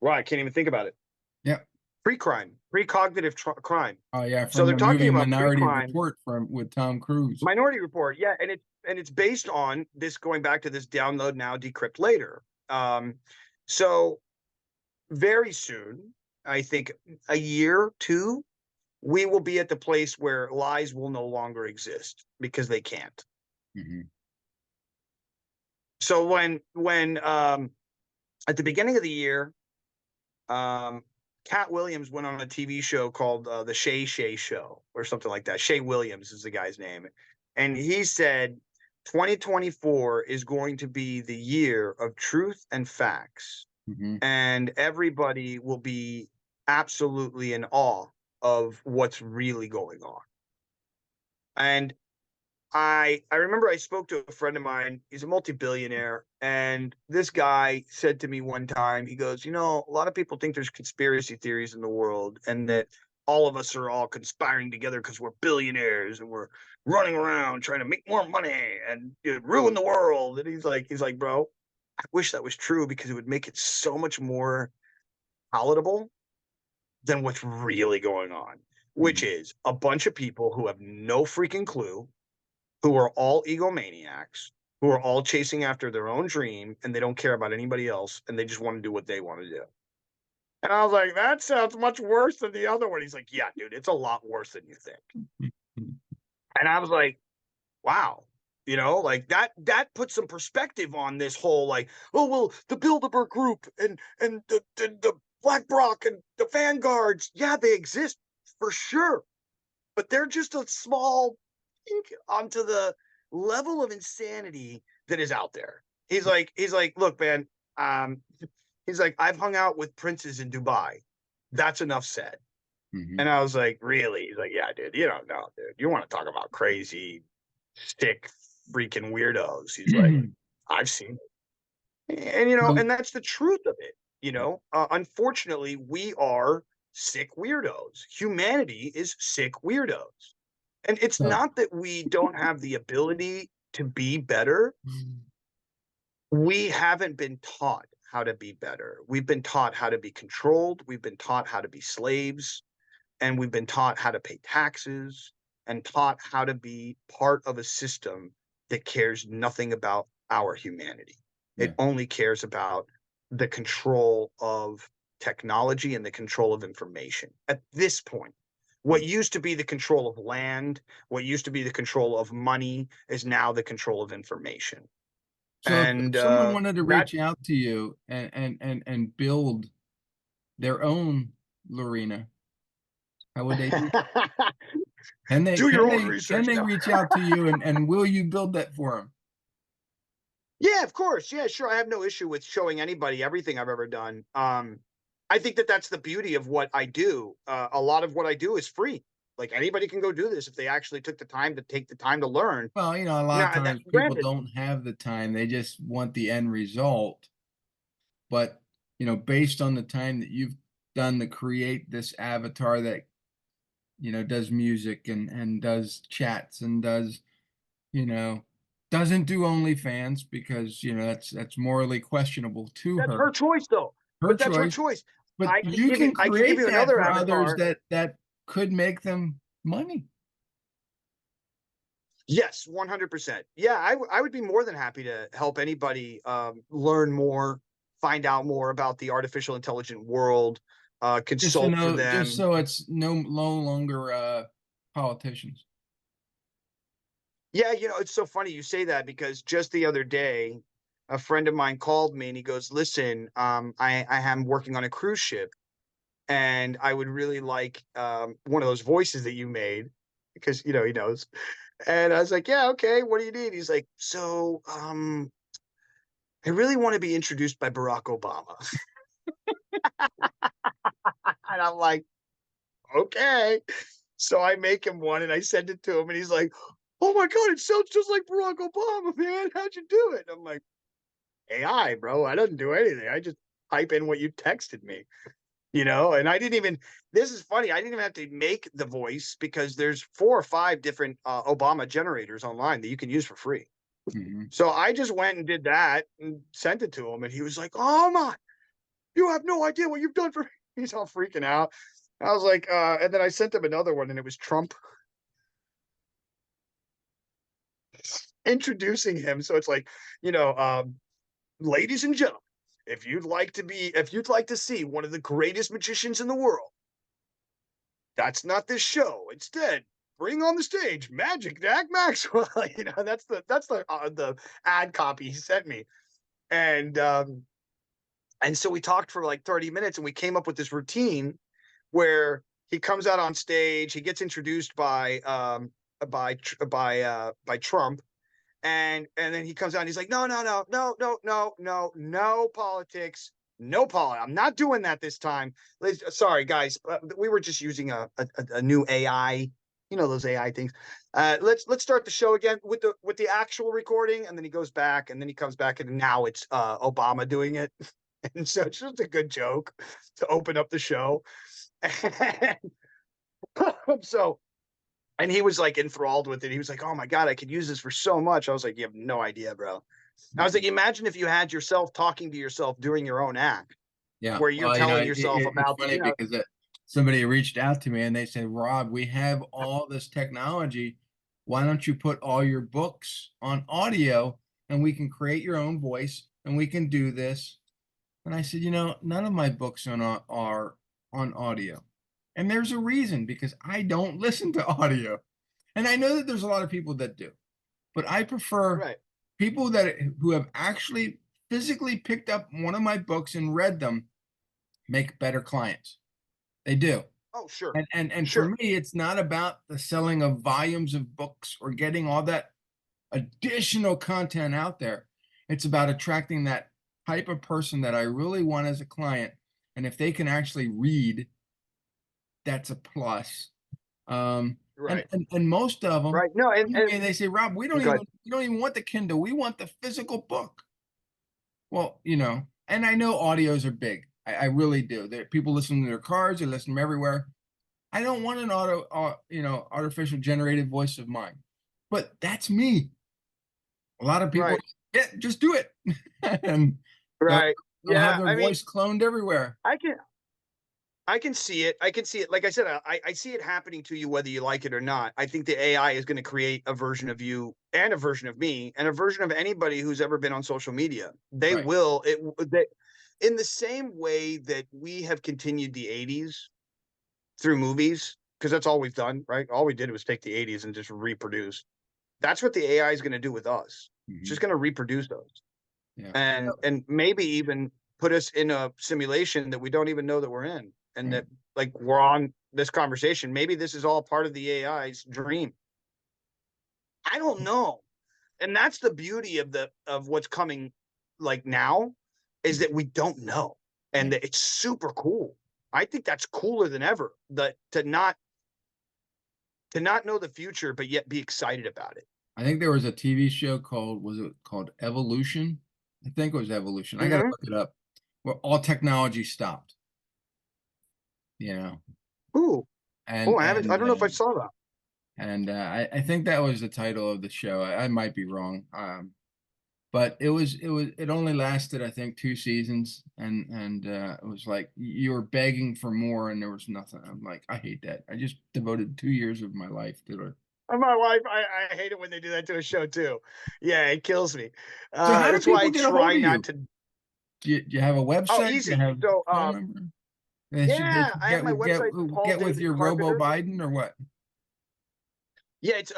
well, I can't even think about it. Yep. Pre-crime, precognitive crime. Oh yeah, So from they're the talking movie about Minority pre-crime. Report from with Tom Cruise. Minority Report, yeah, and it's based on this, going back to this download now, decrypt later. So very soon, I think a year, two, we will be at the place where lies will no longer exist because they can't. Mhm. So when at the beginning of the year, Cat Williams went on a TV show called the Shay Shay Show or something like that. Shay Williams is the guy's name, and he said 2024 is going to be the year of truth and facts, Mhm. and everybody will be absolutely in awe of what's really going on. And I remember I spoke to a friend of mine. He's a multi-billionaire, and this guy said to me one time, he goes, "You know, a lot of people think there's conspiracy theories in the world, and that all of us are all conspiring together because we're billionaires and we're running around trying to make more money and, you know, ruin the world." And he's like, "Bro, I wish that was true because it would make it so much more palatable than what's really going on, which Mhm. is a bunch of people who have no freaking clue, who are all egomaniacs, who are all chasing after their own dream, and they don't care about anybody else, and they just want to do what they want to do." And I was like, that sounds much worse than the other one. He's like, yeah, dude, it's a lot worse than you think. Mhm. And I was like, wow. Like that puts some perspective on this whole, like, oh well, the Bilderberg group and the BlackRock and the Vanguards, yeah, they exist for sure, but they're just a small peek onto the level of insanity that is out there. He's like, look, man, um, he's like, I've hung out with princes in Dubai. That's enough said. Mhm. And I was like, really? He's like, yeah, dude, you don't know, dude. You want to talk about crazy, sick, freaking weirdos? He's like, I've seen it. And So, and that's the truth of it. Unfortunately, we are sick weirdos. Humanity is sick weirdos. And it's so not that we don't have the ability to be better. We haven't been taught how to be better. We've been taught how to be controlled. We've been taught how to be slaves. And we've been taught how to pay taxes and taught how to be part of a system that cares nothing about our humanity. It yeah. only cares about the control of technology and the control of information. At this point, what used to be the control of land, what used to be the control of money, is now the control of information. So if And someone wanted to that reach out to you and build their own Lorena, how would they do? Can they do can your own they can research they now. reach out to you and will you build that for them? Yeah, of course. Yeah, sure. I have no issue with showing anybody everything I've ever done. I think that that's the beauty of what I do. A lot of what I do is free. Like, anybody can go do this if they actually took the time to take the time to learn. Well, a lot of Now, that times people granted, don't have the time. They just want the end result. But, based on the time that you've done to create this avatar that, does music and does chats and does, you know, doesn't do OnlyFans because, that's morally questionable to that's her, her choice, though. her But that's her choice. choice. But you can I can give create you that another for others avatar. that could make them money. Yes, 100%. Yeah, I would be more than happy to help anybody learn more, find out more about the artificial intelligent world, Just to consult for know, just them. so it's no longer politicians. Yeah, it's so funny you say that because just the other day, a friend of mine called me and he goes, "Listen, I am working on a cruise ship, and I would really like one of those voices that you made because he knows." And I was like, "Yeah, okay. What do you need?" He's like, "So, I really want to be introduced by Barack Obama." And I'm like, "Okay." So I make him one and I send it to him, and he's like, "Oh my god, it sounds just like Barack Obama, man. How'd you do it?" And I'm like, AI, bro. I didn't do anything. I just type in what you texted me, and I didn't even, this is funny. I didn't even have to make the voice because there's 4 or 5 different Obama generators online that you can use for free. Hmm. So I just went and did that and sent it to him. And he was like, "Oh my, you have no idea what you've done for me." He's all freaking out. I was like, and then I sent him another one and it was Trump introducing him. So it's like, you know, um, ladies and gentlemen, if you'd like to see one of the greatest magicians in the world, that's not this show. Instead, bring on the stage Magic Jack Maxwell. That's the ad copy he sent me, and so we talked for like 30 minutes, and we came up with this routine where he comes out on stage, he gets introduced by Trump, and then he comes out and he's like, "No, no, no, no, no, no, no, no politics, no politics. I'm not doing that this time." Sorry, guys, we were just using a new AI, those AI things. Let's start the show again with the actual recording, and then he goes back, and then he comes back, and now it's Obama doing it, and so it's just a good joke to open up the show. So and he was like enthralled with it. He was like, "Oh my god, I could use this for so much." I was like, "You have no idea, bro." I was like, "Imagine if you had yourself talking to yourself during your own act, Yeah. where you're Well, telling yourself it's about funny because somebody reached out to me and they said, Rob, we have all this technology. Why don't you put all your books on audio and we can create your own voice and we can do this? And I said, none of my books are on audio. And there's a reason because I don't listen to audio. And I know that there's a lot of people that do, but I prefer right. people who have actually physically picked up one of my books and read them make better clients. They do. Oh, sure, And for sure, me, it's not about the selling of volumes of books or getting all that additional content out there. It's about attracting that type of person that I really want as a client. And if they can actually read, that's a plus. And, right, and most of them, right. No, and they say, Rob, good, we don't even want the Kindle. We want the physical book. Well, and I know audios are big. I really do. People listen to their cars, they listen to them everywhere. I don't want an artificial generated voice of mine, but that's me. A lot of people, right, yeah, just do it, and they'll right. they'll have Yeah, their I mean, voice cloned everywhere. I can. I can see it. I can see it. Like I said, I see it happening to you whether you like it or not. I think the AI is going to create a version of you and a version of me and a version of anybody who's ever been on social media. They Right. will it they, in the same way that we have continued the 80s through movies because that's all we've done, right? All we did was take the 80s and just reproduce. That's what the AI is going to do with us. It's just Hmm. going to reproduce those Yeah. and maybe even put us in a simulation that we don't even know that we're in and Right. that like we're on this conversation. Maybe this is all part of the AI's dream. I don't know. And that's the beauty of what's coming like now is that we don't know. And Yeah. that it's super cool. I think that's cooler than ever. That to not know the future but yet be excited about it. I think there was a TV show was it called Evolution? I think it was Evolution. I got to Mm-hmm. look it up. Where all technology stopped, you know, Ooh. Oh, and I and don't know if I saw that. I think that was the title of the show. I might be wrong. But it only lasted I think 2 seasons, and it was like you were begging for more, and there was nothing. I'm like, I hate that. I just devoted 2 years of my life to it. My wife, I hate it when they do that to a show too. Yeah, it kills me. So how do That's why people I get a hold try of not you? to. Do you have a Oh, website? Do you easy. have So, phone number? They Yeah, should I have my website, Paul get with David your Robo Carpenter. Biden or what? Yeah, it's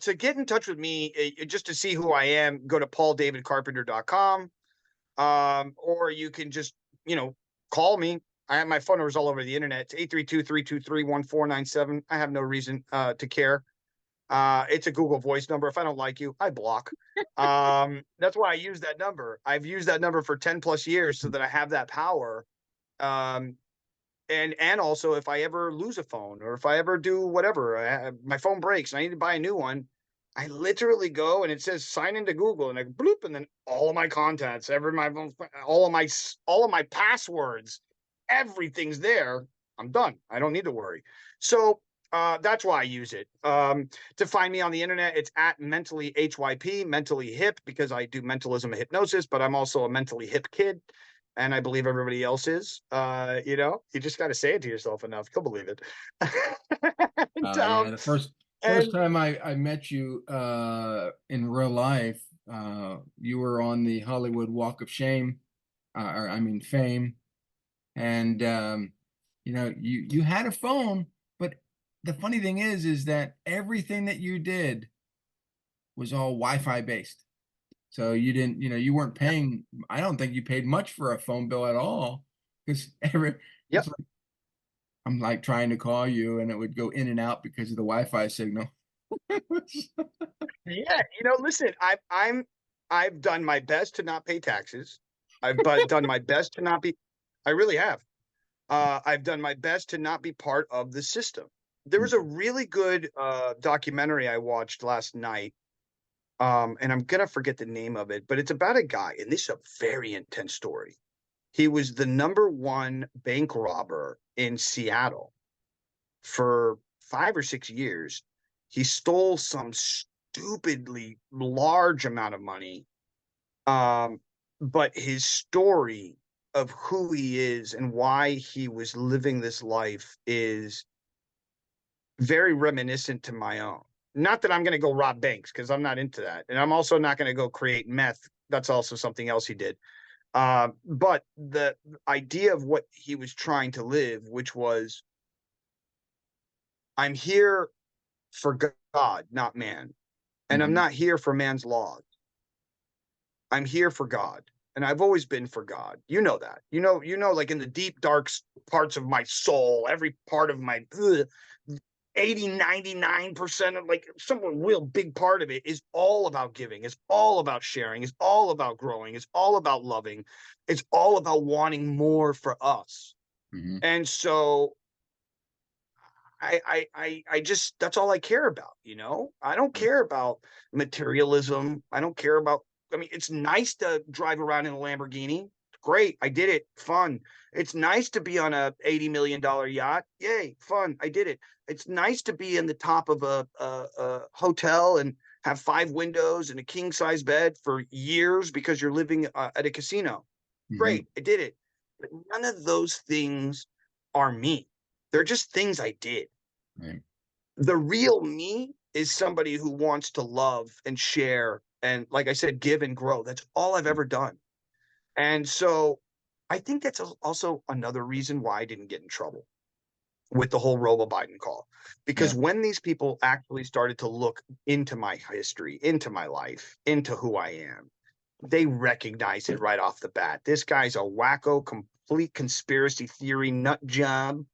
to get in touch with me, just to see who I am, go to pauldavidcarpenter.com. Or you can just, you know, call me. I have my phone numbers all over the internet. It's 832-323-1497. I have no reason to care. It's a Google Voice number. If I don't like you, I block. That's why I use that number. I've used that number for 10 plus years so that I have that power. Um, and also if I ever lose a phone or if I ever do whatever, my phone breaks and I need to buy a new one, I literally go and it says sign into Google and I bloop, and then all of my contacts, all of my passwords, everything's there. I'm done. I don't need to worry. So that's why I use it. To find me on the internet, it's at mentally HYP, mentally hip, because I do mentalism and hypnosis, but I'm also a mentally hip kid. And I believe everybody else is. You just got to say it to yourself enough. You'll believe it. and, Yeah, um, the first and time I met you in real life, you were on the Hollywood Walk of Shame, or I mean fame, and you had a phone, but the funny thing is that everything that you did was all Wi-Fi based. So you didn't, you weren't yeah, paying. I don't think you paid much for a phone bill at all, because it's yep. like I'm like trying to call you and it would go in and out because of the Wi-Fi signal. Yeah, listen, I've done my best to not pay taxes. I've but done my best to not be. I really have. I've done my best to not be part of the system. There was a really good documentary I watched last night, and I'm gonna forget the name of it, but it's about a guy, and this is a very intense story. He was the number one bank robber in Seattle for 5 or 6 years. He stole some stupidly large amount of money. Um, but his story of who he is and why he was living this life is very reminiscent to my own. Not that I'm going to go rob banks because I'm not into that. And I'm also not going to go create meth. That's also something else he did. But the idea of what he was trying to live, which was, I'm here for God, not man. And I'm Mhm. not here for man's laws. I'm here for God. And I've always been for God. You know that. Like in the deep, dark parts of my soul, every part of my 80, 99% of like some real big part of it is all about giving. It's all about sharing. It's all about growing. It's all about loving. It's all about wanting more for us. Mhm. And so I just, that's all I care about. I don't care about materialism. I don't care about, I mean, it's nice to drive around in a Lamborghini. Great. I did it. Fun. It's nice to be on a $80 million yacht. Yay. Fun. I did it. It's nice to be in the top of a hotel and have 5 windows and a king size bed for years because you're living at a casino. Mhm. Great. I did it. But none of those things are me. They're just things I did. Right. The real me is somebody who wants to love and share and, like I said, give and grow. That's all I've ever done. And so I think that's also another reason why I didn't get in trouble with the whole Robo Biden call. Because Yeah. when these people actually started to look into my history, into my life, into who I am, they recognize it right off the bat. This guy's a wacko, complete conspiracy theory nut job.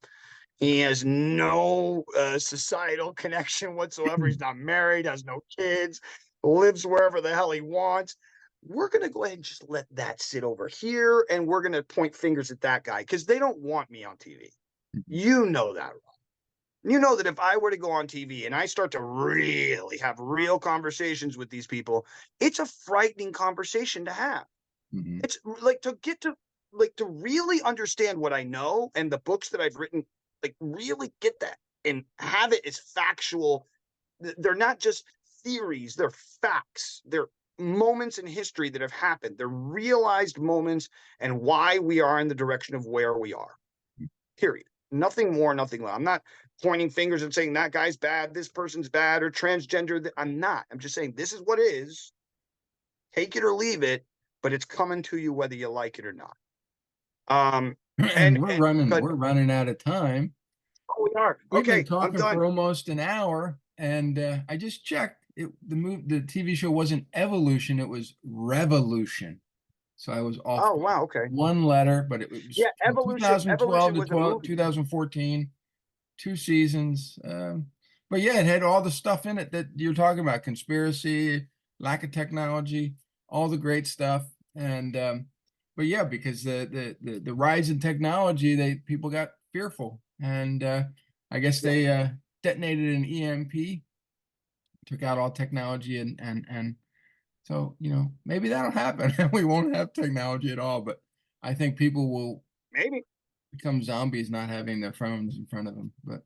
He has no societal connection whatsoever. He's not married, has no kids, lives wherever the hell he wants. We're going to go ahead and just let that sit over here. And we're going to point fingers at that guy because they don't want me on TV. Mhm. You know that. You know that if I were to go on TV and I start to really have real conversations with these people, it's a frightening conversation to have. Mhm. It's like to get to like to really understand what I know and the books that I've written, like really get that and have it as factual. They're not just theories, they're facts. They're moments in history that have happened. They're realized moments and why we are in the direction of where we are. Period. Nothing more, nothing less. I'm not pointing fingers and saying that guy's bad, this person's bad, or transgender. I'm not. I'm just saying this is what is. Take it or leave it, but it's coming to you whether you like it or not. And And, we're and running, but we're running out of time. oh, we are. We've been Okay, I'm talking done. for almost an hour, and I just checked. The TV show wasn't Evolution; it was Revolution. So I was off Oh, by wow. Okay. one letter, but it was Yeah, from Evolution 2012 to was a movie. 2014, 2 seasons. But yeah, it had all the stuff in it that you're talking about: conspiracy, lack of technology, all the great stuff. And but yeah, because the rise in technology, people got fearful, and I guess Yeah, they detonated an EMP, took out all technology, and so maybe that'll happen, and we won't have technology at all. But I think people will maybe. become zombies not having their phones in front of them. But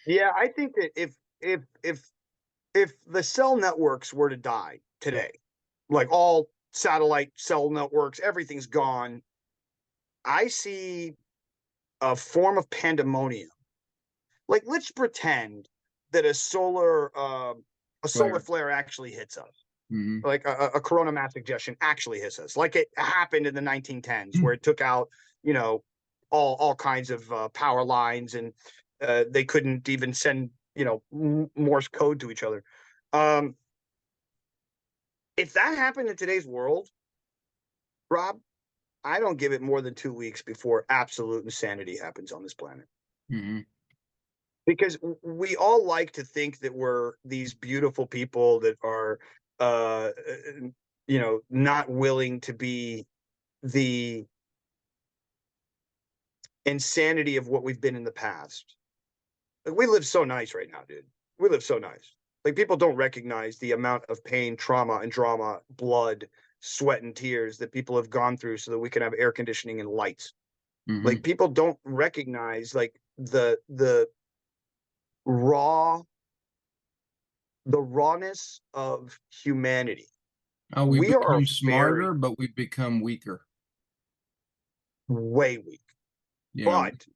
Yeah, I think that if the cell networks were to die today, like all satellite cell networks, everything's gone. I see a form of pandemonium. Like, let's pretend that a solar Blair. flare actually hits us. Hmm. Like a corona mass ejection actually hits us, like it happened in the 1910s, where it took out, you know, all kinds of power lines, and they couldn't even send, Morse code to each other. Um, if that happened in today's world, Rob, I don't give it more than 2 weeks before absolute insanity happens on this planet. Hmm. Because we all like to think that we're these beautiful people that are, uh, not willing to be the insanity of what we've been in the past. Like, we live so nice right now, dude. We live so nice. Like, people don't recognize the amount of pain, trauma, and drama, blood, sweat, and tears that people have gone through so that we can have air conditioning and lights. Like, Hmm. people don't recognize like raw the rawness of humanity. Oh, we We are become very smarter, but we become weaker. way weak. You know. But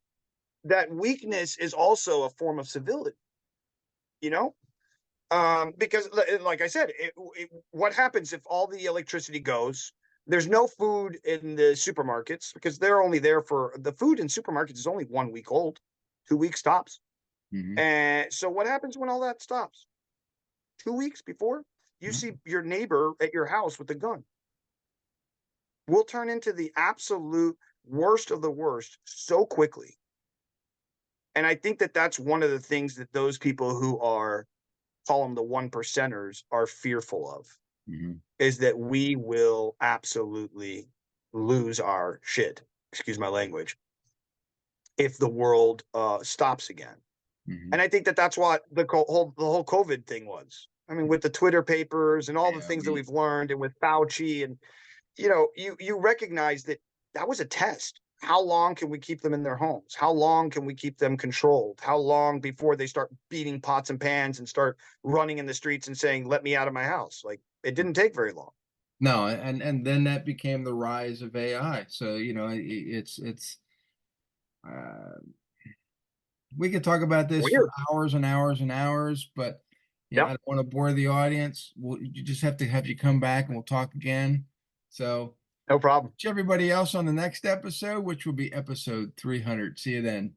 that weakness is also a form of civility, you know? Because, like I said, what happens if all the electricity goes? There's no food in the supermarkets because they're only there for the food in supermarkets is only 1 week old, 2 weeks tops. Hmm. And so, what happens when all that stops? 2 weeks before you see your neighbor at your house with a gun. We'll turn into the absolute worst of the worst so quickly. And I think that that's one of the things that those people who are, call them the one percenters, are fearful of, Hmm. is that we will absolutely lose our shit, excuse my language, if the world stops again. And Hmm. I think that that's what the whole COVID thing was. I mean, with the Twitter papers and all the Yeah, things that we've learned, and with Fauci, and you recognize that that was a test. How long can we keep them in their homes? How long can we keep them controlled? How long before they start beating pots and pans and start running in the streets and saying, "Let me out of my house"? Like, it didn't take very long. no, and then that became the rise of AI. So it's uh, we could talk about this for Weird. hours and hours and hours, but I Yep. don't want to bore the audience. You just have to have you come back and we'll talk again. So No problem. to everybody else on the next episode, which will be episode 300. See you then.